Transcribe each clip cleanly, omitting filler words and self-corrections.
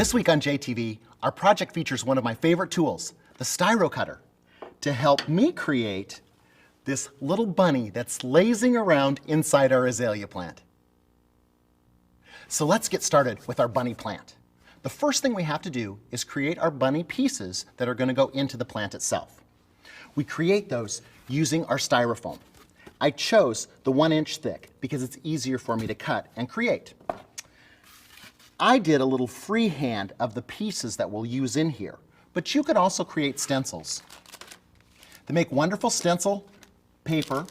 This week on JTV, our project features one of my favorite tools, the styro cutter, to help me create this little bunny that's lazing around inside our azalea plant. So let's get started with our bunny plant. The first thing we have to do is create our bunny pieces that are going to go into the plant itself. We create those using our styrofoam. I chose the 1-inch thick because it's easier for me to cut and create. I did a little freehand of the pieces that we'll use in here, but you could also create stencils. They make wonderful stencil paper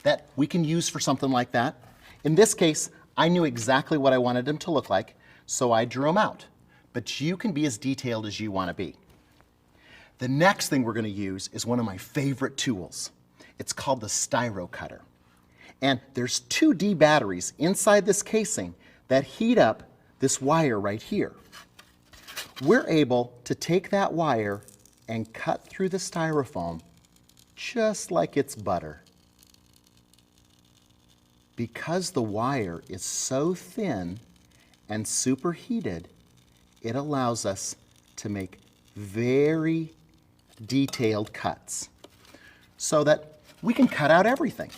that we can use for something like that. In this case, I knew exactly what I wanted them to look like, so I drew them out. But you can be as detailed as you want to be. The next thing we're going to use is one of my favorite tools. It's called the styro cutter. And there's 2D batteries inside this casing that heat up this wire right here. We're able to take that wire and cut through the styrofoam just like it's butter. Because the wire is so thin and superheated, it allows us to make very detailed cuts so that we can cut out everything.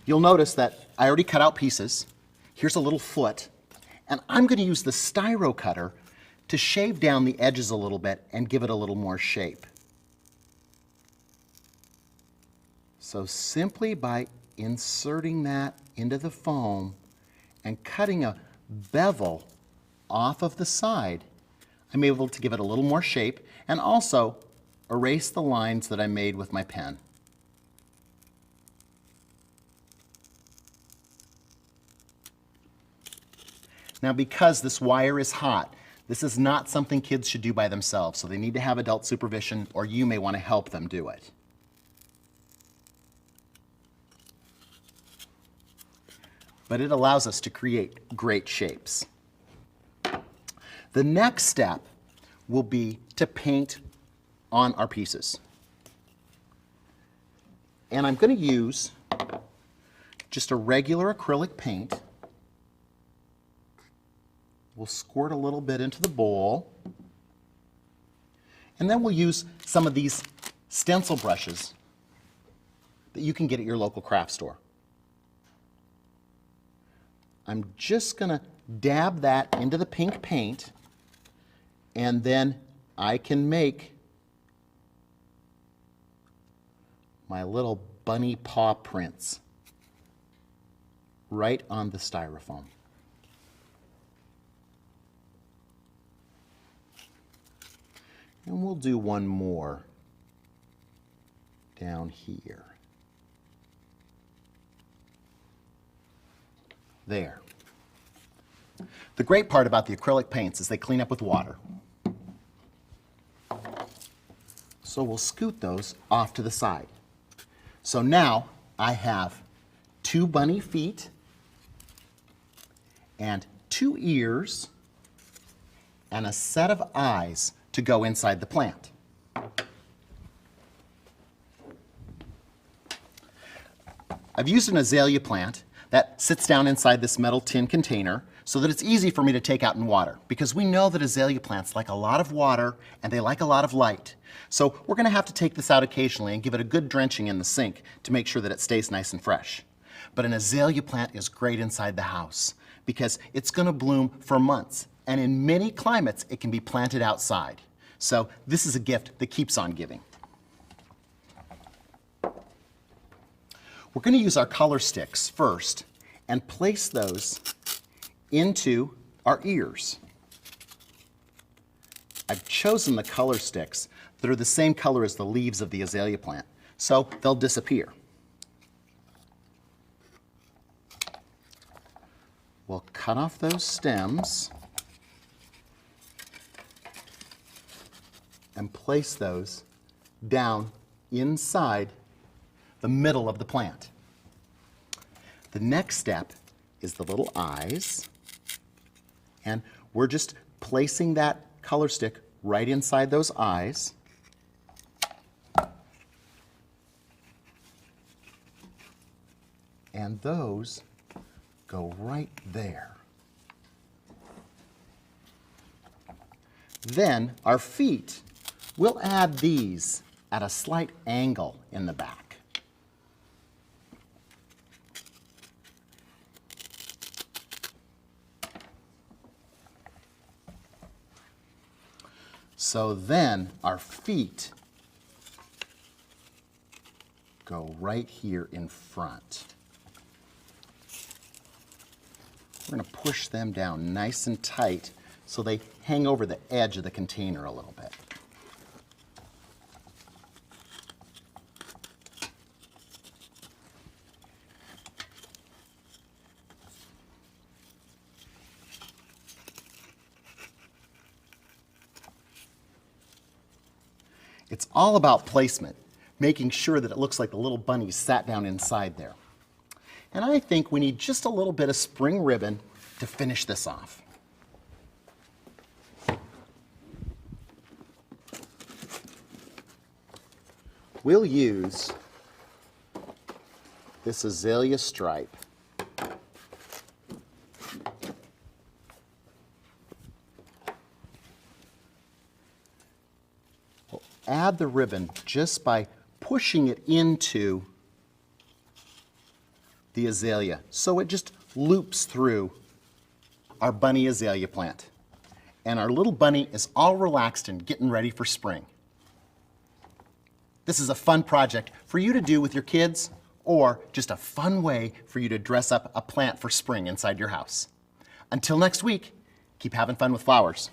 You'll notice that I already cut out pieces. Here's a little foot, and I'm going to use the styro cutter to shave down the edges a little bit and give it a little more shape. So simply by inserting that into the foam and cutting a bevel off of the side, I'm able to give it a little more shape and also erase the lines that I made with my pen. Now, because this wire is hot, this is not something kids should do by themselves, so they need to have adult supervision, or you may want to help them do it. But it allows us to create great shapes. The next step will be to paint on our pieces. And I'm going to use just a regular acrylic paint. We'll squirt a little bit into the bowl. And then we'll use some of these stencil brushes that you can get at your local craft store. I'm just going to dab that into the pink paint, and then I can make my little bunny paw prints right on the styrofoam. And we'll do one more down here. There. The great part about the acrylic paints is they clean up with water. So we'll scoot those off to the side. So now I have 2 bunny feet and 2 ears and a set of eyes to go inside the plant. I've used an azalea plant that sits down inside this metal tin container so that it's easy for me to take out in water, because we know that azalea plants like a lot of water and they like a lot of light. So we're going to have to take this out occasionally and give it a good drenching in the sink to make sure that it stays nice and fresh. But an azalea plant is great inside the house because it's going to bloom for months, and in many climates it can be planted outside. So this is a gift that keeps on giving. We're going to use our color sticks first and place those into our ears. I've chosen the color sticks that are the same color as the leaves of the azalea plant, so they'll disappear. We'll cut off those stems and place those down inside the middle of the plant. The next step is the little eyes, and we're just placing that color stick right inside those eyes. And those go right there. Then our feet, we'll add these at a slight angle in the back. So then our feet go right here in front. We're going to push them down nice and tight so they hang over the edge of the container a little bit. It's all about placement, making sure that it looks like the little bunny sat down inside there. And I think we need just a little bit of spring ribbon to finish this off. We'll use this azalea stripe. We'll add the ribbon just by pushing it into the azalea, so it just loops through our bunny azalea plant. And our little bunny is all relaxed and getting ready for spring. This is a fun project for you to do with your kids, or just a fun way for you to dress up a plant for spring inside your house. Until next week, keep having fun with flowers.